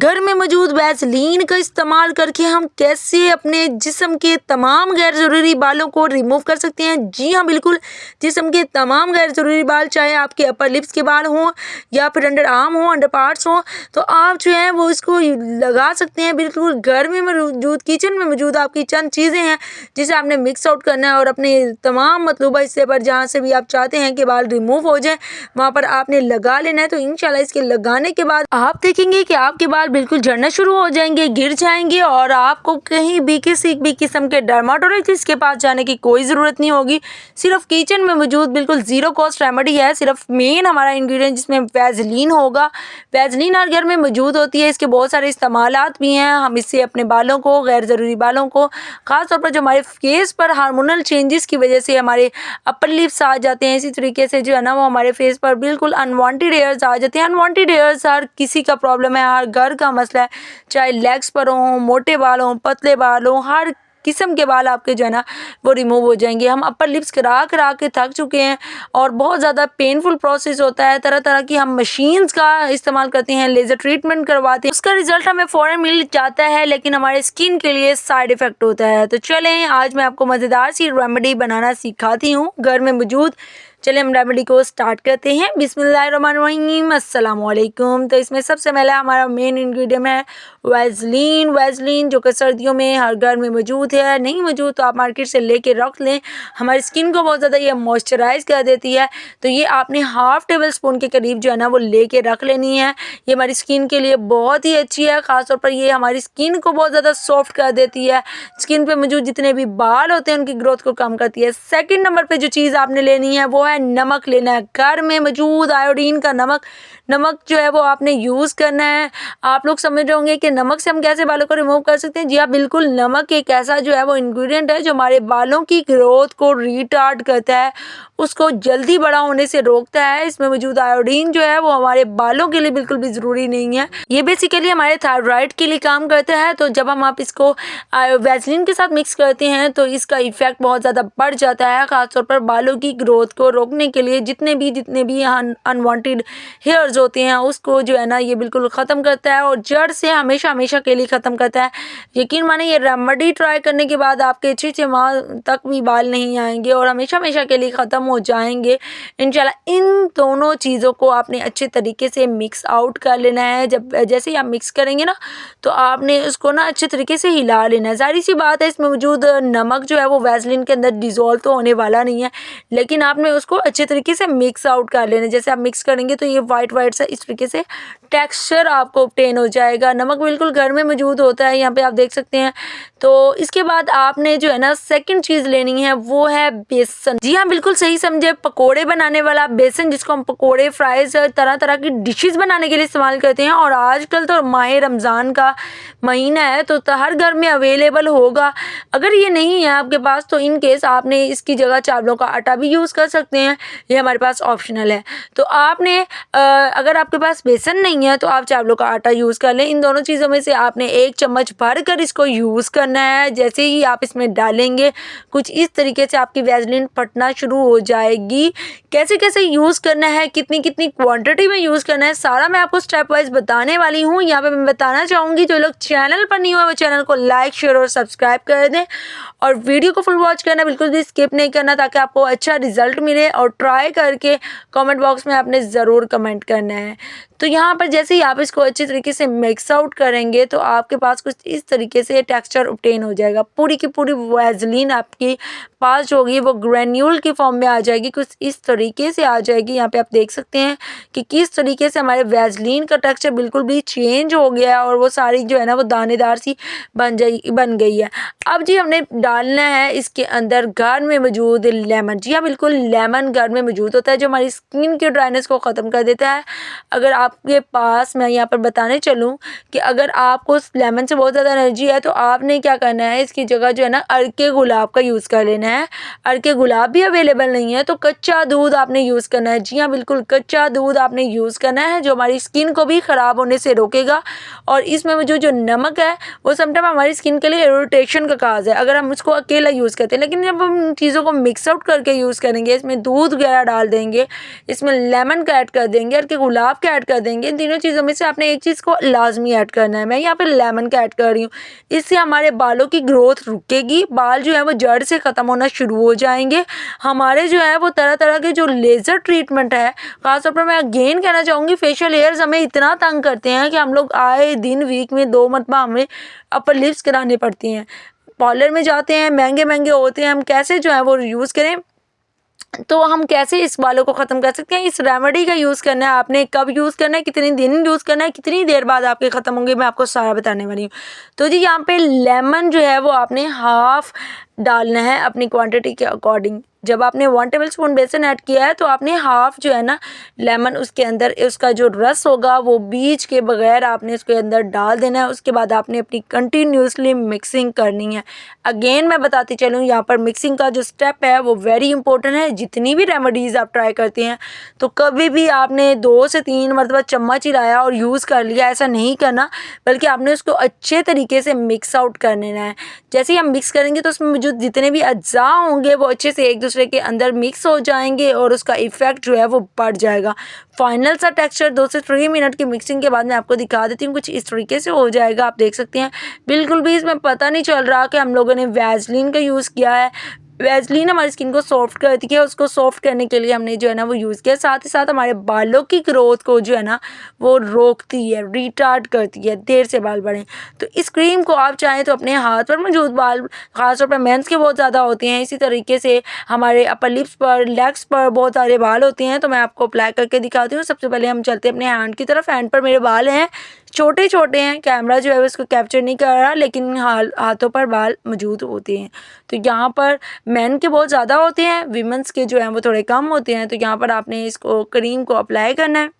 घर में मौजूद वैसलीन का इस्तेमाल करके हम कैसे अपने जिस्म के तमाम गैर ज़रूरी बालों को रिमूव कर सकते हैं। जी हाँ, बिल्कुल, जिस्म के तमाम गैर ज़रूरी बाल, चाहे आपके अपर लिप्स के बाल हों या फिर अंडर आर्म हो, अंडर पार्ट्स हों, तो आप जो है वो इसको लगा सकते हैं। बिल्कुल घर में मौजूद, किचन में मौजूद आपकी चंद चीज़ें हैं जिसे आपने मिक्स आउट करना है और अपने तमाम मतलूबा हिस्से पर जहाँ से भी आप चाहते हैं कि बाल रिमूव हो जाए वहाँ पर आपने लगा लेना है। तो इंशाल्लाह इसके लगाने के बाद आप देखेंगे कि आपके बाल बिल्कुल झड़ना शुरू हो जाएंगे, गिर जाएंगे और आपको कहीं भी किसी भी किस्म के डर्माटोलॉजिस्ट के पास जाने की कोई ज़रूरत नहीं होगी। सिर्फ किचन में मौजूद बिल्कुल ज़ीरो कॉस्ट रेमेडी है। सिर्फ मेन हमारा इंग्रेडिएंट जिसमें वैसलीन होगा। वैसलीन हर घर में मौजूद होती है, इसके बहुत सारे इस्तेमालात भी हैं। हम इससे अपने बालों को, गैर ज़रूरी बालों को, ख़ासतौर पर जो हमारे फेस पर हार्मोनल चेंजेस की वजह से हमारे अपर लिप्स आ जाते हैं, इसी तरीके से जो है ना वो हमारे फेस पर बिल्कुल अनवांटेड हेयर्स आ जाते हैं। अनवांटेड हेयर्स हर किसी का प्रॉब्लम है, हर घर का मसला है, चाहे लेग्स पर हों, मोटे बाल हों, पतले बाल हों, हर किस्म के बाल आपके जो है ना वो रिमूव हो जाएंगे। हम अपर लिप्स करा करा के थक चुके हैं और बहुत ज़्यादा पेनफुल प्रोसेस होता है। तरह तरह की हम मशीन्स का इस्तेमाल करते हैं, लेज़र ट्रीटमेंट करवाते हैं, उसका रिजल्ट हमें फ़ौरन मिल जाता है, लेकिन हमारे स्किन के लिए साइड इफ़ेक्ट होता है। तो चलें, आज मैं आपको मज़ेदार सी रेमेडी बनाना सिखाती हूँ घर में मौजूद। चलिए हम रेमेडी को स्टार्ट करते हैं। बिस्मिल्लाहिर्रहमानिर्रहीम, अस्सलाम वालेकुम। तो इसमें सबसे पहला हमारा मेन इंग्रेडिएंट है वैसलीन। वैसलीन जो कि सर्दियों में हर घर में मौजूद है, नहीं मौजूद तो आप मार्केट से लेके रख लें। हमारी स्किन को बहुत ज़्यादा ये मॉइस्चराइज कर देती है। तो ये आपने हाफ़ टेबल स्पून के करीब जो है ना वो लेके रख लेनी है। ये हमारी स्किन के लिए बहुत ही अच्छी है, ख़ासतौर पर ये हमारी स्किन को बहुत ज़्यादा सॉफ्ट कर देती है। स्किन पे मौजूद जितने भी बाल होते हैं उनकी ग्रोथ को कम करती है। सेकंड नंबर पे जो चीज़ आपने लेनी है वो है नमक लेना है। घर में मौजूद आयोडीन का नमक जो है वो आपने यूज़ करना है। आप लोग समझ रहे होंगे कि नमक से हम कैसे बालों को रिमूव कर सकते हैं। जी हाँ, बिल्कुल, नमक एक ऐसा जो है वो इंग्रेडिएंट है जो हमारे बालों की ग्रोथ को रिटार्ड करता है, उसको जल्दी बड़ा होने से रोकता है। इसमें मौजूद आयोडीन जो है वो हमारे बालों के लिए बिल्कुल भी ज़रूरी नहीं है। ये बेसिकली हमारे थायराइड के लिए काम करता है। तो जब हम आप इसको वैसलीन के साथ मिक्स करते हैं तो इसका इफेक्ट बहुत ज़्यादा बढ़ जाता है, ख़ासतौर पर बालों की ग्रोथ को रोकने के लिए। जितने भी अनवांटेड हेयर्स होते हैं उसको जो है ना ये बिल्कुल ख़त्म करता है और जड़ से हमेशा हमेशा के लिए ख़त्म करता है। यकीन माने ये रेमेडी ट्राई करने के बाद आपके 6 माह तक भी बाल नहीं आएंगे और हमेशा हमेशा के लिए ख़त्म हो जाएंगे इंशाल्लाह। इन दोनों चीज़ों को आपने अच्छे तरीके से मिक्स आउट कर लेना है। जब जैसे ही आप मिक्स करेंगे ना तो आपने उसको ना अच्छे तरीके से हिला लेना है। ज़ाहिर सी बात है, इसमें मौजूद नमक जो है वो वैसलीन के अंदर डिज़ोल्व तो होने वाला नहीं है, लेकिन आपने उसको अच्छे तरीके से मिक्स आउट कर लेना है। जैसे आप मिक्स करेंगे तो ये वाइट सा इस तरीके से टेक्सचर आपको ऑब्टेन हो जाएगा। नमक बिल्कुल घर में मौजूद होता है, यहाँ पे आप देख सकते हैं। तो इसके बाद आपने जो है ना सेकंड चीज़ लेनी है वो है बेसन। जी हाँ, बिल्कुल सही समझे, पकोड़े बनाने वाला बेसन, जिसको हम पकोड़े, फ्राइज, तरह तरह की डिशेस बनाने के लिए इस्तेमाल करते हैं। और आजकल तो माह रमज़ान का महीना है तो हर घर में अवेलेबल होगा। अगर ये नहीं है आपके पास तो इन केस आपने इसकी जगह चावलों का आटा भी यूज़ कर सकते हैं, ये हमारे पास ऑप्शनल है। तो आपने अगर आपके पास बेसन नहीं है तो आप चावलों का आटा यूज़ कर लें। इन दोनों चीज़ों में से आपने 1 चम्मच भर कर इसको यूज़ करना है। जैसे ही आप इसमें डालेंगे कुछ इस तरीके से आपकी वैसलीन फटना शुरू हो जाएगी। कैसे कैसे यूज़ करना है, कितनी कितनी क्वांटिटी में यूज़ करना है, सारा मैं आपको स्टेप वाइज बताने वाली हूँ। यहाँ पे मैं बताना चाहूँगी जो लोग चैनल पर नहीं हुए वो चैनल को लाइक, शेयर और सब्सक्राइब कर दें और वीडियो को फुल वॉच करना, बिल्कुल भी स्किप नहीं करना, ताकि आपको अच्छा रिजल्ट मिले। और ट्राई करके कमेंट बॉक्स में आपने ज़रूर कमेंट करना है। तो यहाँ पर जैसे ही आप इसको अच्छे तरीके से मिक्स आउट करेंगे तो आपके पास कुछ इस तरीके से टेक्सचर ऑब्टेन हो जाएगा। पूरी की पूरी वैसलीन आपकी पास होगी, वो ग्रेन्यूल की फॉर्म में आ जाएगी, कुछ इस तरीके से आ जाएगी। यहाँ पे आप देख सकते हैं कि किस तरीके से हमारे वैसलीन का टेक्सचर बिल्कुल भी चेंज हो गया है और वो सारी जो है ना वो दानेदार सी बन गई है। अब जी हमने डालना है इसके अंदर घर में मौजूद लेमन। जी हाँ, बिल्कुल, लेमन घर में मौजूद होता है जो हमारी स्किन के ड्राइनेस को ख़त्म कर देता है। अगर आपके पास, मैं यहाँ पर बताने चलूँ कि अगर आपको लेमन से बहुत ज़्यादा एनर्जी है तो आपने क्या करना है, इसकी जगह जो है ना अर्के गुलाब का यूज़ कर लेना है। अर्के गुलाब भी अवेलेबल नहीं है तो कच्चा दूध आपने यूज़ करना है। जी हाँ, बिल्कुल, कच्चा दूध आपने यूज़ करना है जो हमारी स्किन को भी ख़राब होने से रोकेगा। और इसमें जो नमक है वो समटाइम हमारी स्किन के लिए इरिटेशन का काज है अगर हम उसको अकेला यूज़ करते हैं, लेकिन जब हम चीज़ों को मिक्स आउट करके यूज़ करेंगे, इसमें इसमें दूध वगैरह डाल देंगे, इसमें लेमन का ऐड कर देंगे और गुलाब का ऐड कर देंगे। इन तीनों चीज़ों में से आपने एक चीज़ को लाजमी ऐड करना है। मैं यहाँ पे लेमन का ऐड कर रही हूँ। इससे हमारे बालों की ग्रोथ रुकेगी, बाल जो है वो जड़ से ख़त्म होना शुरू हो जाएंगे। हमारे जो है वो तरह तरह के जो लेज़र ट्रीटमेंट है, ख़ासतौर पर मैं अगेन कहना चाहूँगी, फेशियल हेयर्स हमें इतना तंग करते हैं कि हम लोग आए दिन वीक में 2 मरतबा हमें अपर लिप्स करानी पड़ती हैं। पार्लर में जाते हैं, महंगे महंगे होते हैं, हम कैसे जो है वो यूज़ करें। तो हम कैसे इस बालों को ख़त्म कर सकते हैं, इस रेमेडी का यूज़ करना है। आपने कब यूज़ करना है, कितने दिन यूज़ करना है, कितनी देर बाद आपके ख़त्म होंगे, मैं आपको सारा बताने वाली हूँ। तो जी यहाँ पे लेमन जो है वो आपने हाफ़ डालना है अपनी क्वांटिटी के अकॉर्डिंग। जब आपने 1 टेबलस्पून बेसन ऐड किया है तो आपने हाफ़ जो है ना लेमन उसके अंदर उसका जो रस होगा वो बीज के बगैर आपने उसके अंदर डाल देना है। उसके बाद आपने अपनी कंटिन्यूसली मिक्सिंग करनी है। अगेन मैं बताती चलूँ, यहाँ पर मिक्सिंग का जो स्टेप है वो वेरी इंपॉर्टेंट है। जितनी भी रेमेडीज़ आप ट्राई करते हैं तो कभी भी आपने 2 से 3 मरतबा चम्मच हिलाया और यूज़ कर लिया, ऐसा नहीं करना, बल्कि आपने उसको अच्छे तरीके से मिक्स आउट कर लेना है। जैसे ही हम मिक्स करेंगे तो उसमें जो जितने भी अज्जा होंगे वो अच्छे से एक दूसरे के अंदर मिक्स हो जाएंगे और उसका इफ़ेक्ट जो है वो बढ़ जाएगा। फाइनल सा टेक्सचर 2 से 3 मिनट की मिक्सिंग के बाद मैं आपको दिखा देती हूँ, कुछ इस तरीके से हो जाएगा। आप देख सकते हैं बिल्कुल भी इसमें पता नहीं चल रहा कि हम लोगों ने वैसलीन का यूज़ किया है। वैसलीन हमारी स्किन को सॉफ्ट करती है, उसको सॉफ्ट करने के लिए हमने जो है ना वो यूज़ किया। साथ ही साथ हमारे बालों की ग्रोथ को जो है ना वो रोकती है, रिटार्ड करती है, देर से बाल बढ़ें। तो इस क्रीम को आप चाहें तो अपने हाथ पर मौजूद बाल, ख़ासतौर पर मेंस के बहुत ज़्यादा होते हैं, इसी तरीके से हमारे अपर लिप्स पर, लेग्स पर बहुत सारे बाल होते हैं, तो मैं आपको अप्लाई करके दिखाती हूँ। सबसे पहले हम चलते हैं अपने हैंड की तरफ। हैंड पर मेरे बाल हैं, छोटे छोटे हैं, कैमरा जो है उसको कैप्चर नहीं कर रहा, लेकिन हाथों पर बाल मौजूद होते हैं। तो यहाँ पर मेन के बहुत ज़्यादा होते हैं, वीमेंस के जो हैं वो थोड़े कम होते हैं। तो यहाँ पर आपने इसको क्रीम को अप्लाई करना है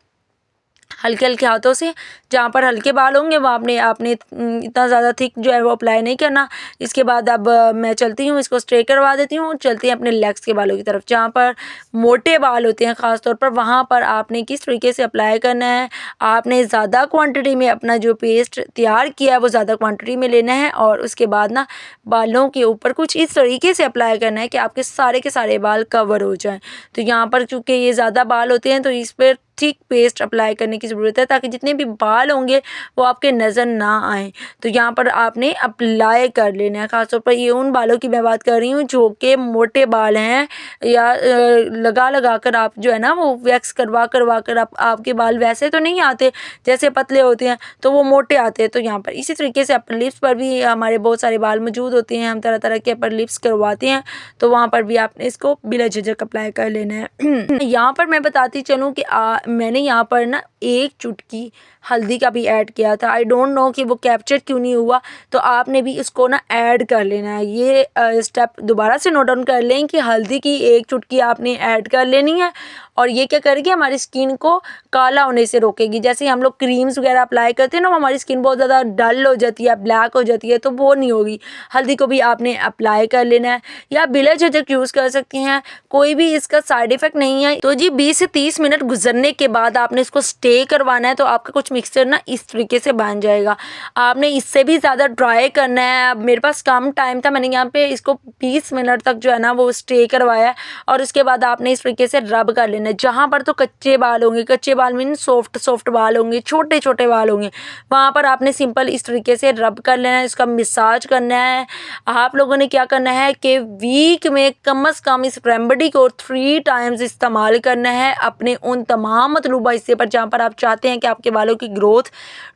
हल्के हल्के हाथों से। जहाँ पर हल्के बाल होंगे वहाँ आपने इतना ज़्यादा थिक जो है वो अप्लाई नहीं करना। इसके बाद अब मैं चलती हूँ, इसको स्ट्रे करवा देती हूँ। चलती हैं अपने लेग्स के बालों की तरफ। जहाँ पर मोटे बाल होते हैं ख़ास तौर पर, वहाँ पर आपने किस तरीके से अप्लाई करना है, आपने ज़्यादा क्वांटिटी में अपना जो पेस्ट तैयार किया है वो ज़्यादा क्वांटिटी में लेना है और उसके बाद ना बालों के ऊपर कुछ इस तरीके से अप्लाई करना है कि आपके सारे के सारे बाल कवर हो जाएँ। तो यहाँ पर चूँकि ये ज़्यादा बाल होते हैं तो इस पर थिक पेस्ट अप्लाई करने की ज़रूरत है, ताकि जितने भी बाल होंगे वो आपके नज़र ना आए। तो यहाँ पर आपने अप्लाई कर लेना है। ख़ासतौर पर ये उन बालों की मैं बात कर रही हूँ जो कि मोटे बाल हैं, या लगा कर आप जो है ना वो वैक्स करवा कर आपके बाल वैसे तो नहीं आते, जैसे पतले होते हैं तो वो मोटे आते हैं। तो यहाँ पर इसी तरीके से अपर लिप्स पर भी हमारे बहुत सारे बाल मौजूद होते हैं, हम तरह तरह के अपर लिप्स करवाते हैं, तो वहाँ पर भी आपने इसको बिला झिझक अप्लाई कर लेना है। यहाँ पर मैं बताती चलूँ कि मैंने यहाँ पर ना 1 चुटकी हल्दी का भी ऐड किया था। आई डोंट नो कि वो कैप्चर क्यों नहीं हुआ, तो आपने भी इसको ना ऐड कर लेना है। ये स्टेप दोबारा से नोट डाउन कर लें कि हल्दी की 1 चुटकी आपने ऐड कर लेनी है, और ये क्या करेगी, हमारी स्किन को काला होने से रोकेगी। जैसे हम लोग क्रीम्स वगैरह अप्लाई करते हैं ना, हमारी स्किन बहुत ज़्यादा डल हो जाती है, ब्लैक हो जाती है, तो वो नहीं होगी। हल्दी को भी आपने अप्लाई कर लेना है, या बिला झिझक यूज़ कर सकती हैं, कोई भी इसका साइड इफ़ेक्ट नहीं है। तो जी 20 से 30 मिनट गुजरने के बाद आपने इसको स्टे करवाना है, तो आपका कुछ मिक्सचर ना इस तरीके से बन जाएगा। आपने इससे भी ज़्यादा ड्राई करना है। अब मेरे पास कम टाइम था, मैंने यहाँ पे इसको 20 मिनट तक जो है ना वो स्टे करवाया, और उसके बाद आपने इस तरीके से रब कर लेना है। जहाँ पर तो कच्चे बाल होंगे, कच्चे बाल मीन सॉफ्ट बाल होंगे, छोटे छोटे बाल होंगे, वहाँ पर आपने सिंपल इस तरीके से रब कर लेना है, इसका मसाज करना है। आप लोगों ने क्या करना है कि वीक में कम से कम इस रेमेडी को 3 टाइम्स इस्तेमाल करना है अपने उन तमाम मतलूबा हिस्से पर जहाँ पर आप चाहते हैं कि आपके बालों की ग्रोथ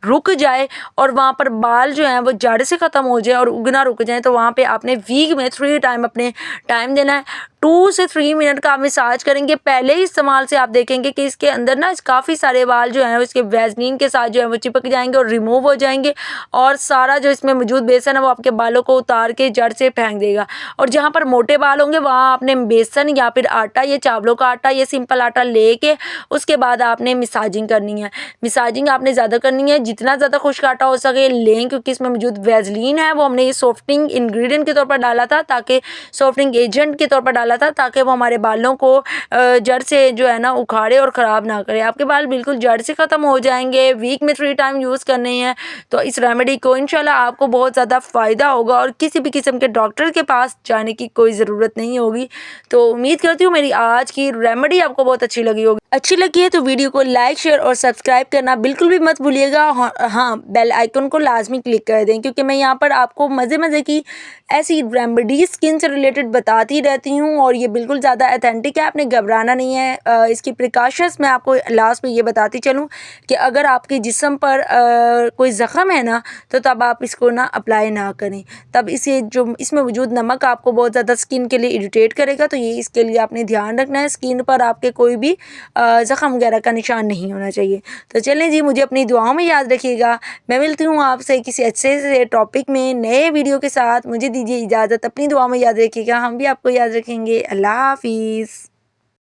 रुक जाए और वहाँ पर बाल जो हैं वो जड़ से ख़त्म हो जाए और उगना रुक जाए। तो वहाँ पे आपने वीक में 3 टाइम अपने टाइम देना है। 2 से 3 मिनट का आप मसाज करेंगे। पहले ही इस्तेमाल से आप देखेंगे कि इसके अंदर ना काफ़ी सारे बाल जो हैं इसके वैसलीन के साथ जो है वो चिपक जाएंगे और रिमूव हो जाएंगे, और सारा जो इसमें मौजूद बेसन है वो आपके बालों को उतार के जड़ से फेंक देगा। और जहाँ पर मोटे बाल होंगे वहाँ आपने बेसन या फिर आटा, ये चावलों का आटा, ये सिंपल आटा लेके उसके बाद आपने मसाजिंग करनी है। मसाजिंग आपने ज़्यादा करनी है, जितना ज़्यादा खुशकाटा हो सके लें, क्योंकि इसमें मौजूद वैसलीन है वो हमने ये सॉफ्टनिंग इंग्रेडिएंट के तौर पर डाला था, ताकि सॉफ्टनिंग एजेंट के तौर पर डाला था, ताकि वो हमारे बालों को जड़ से जो है ना उखाड़े और ख़राब ना करे। आपके बाल बिल्कुल जड़ से ख़त्म हो जाएंगे। वीक में 3 टाइम यूज़ करने हैं, तो इस रेमेडी को इंशाल्लाह आपको बहुत ज़्यादा फ़ायदा होगा और किसी भी किस्म के डॉक्टर के पास जाने की कोई ज़रूरत नहीं होगी। तो उम्मीद करती हूँ मेरी आज की रेमेडी आपको बहुत अच्छी लगी होगी। अच्छी लगी है तो वीडियो को लाइक, शेयर और सब्सक्राइब करना बिल्कुल भी मत भूलिएगा। हाँ, बेल आइकन को लाजमी क्लिक कर दें, क्योंकि मैं यहाँ पर आपको मज़े की ऐसी रेमेडी स्किन से रिलेटेड बताती रहती हूँ और ये बिल्कुल ज़्यादा ऑथेंटिक है, आपने घबराना नहीं है। इसकी प्रिकॉशंस मैं आपको लास्ट में ये बताती चलूँ कि अगर आपके जिस्म पर कोई ज़ख़म है ना, तो तब आप इसको ना अप्लाई ना करें। तब इसे जो इसमें मौजूद नमक आपको बहुत ज़्यादा स्किन के लिए इरिटेट करेगा, तो ये इसके लिए आपने ध्यान रखना है। स्किन पर आपके कोई भी ज़ख़म वगैरह का निशान नहीं होना चाहिए। तो चलें जी, मुझे अपनी दुआओं में याद रखिएगा। मैं मिलती हूँ आपसे किसी अच्छे से टॉपिक में नए वीडियो के साथ। मुझे दीजिए इजाज़त, अपनी दुआओं में याद रखिएगा, हम भी आपको याद रखेंगे। अल्लाह हाफ़िज़।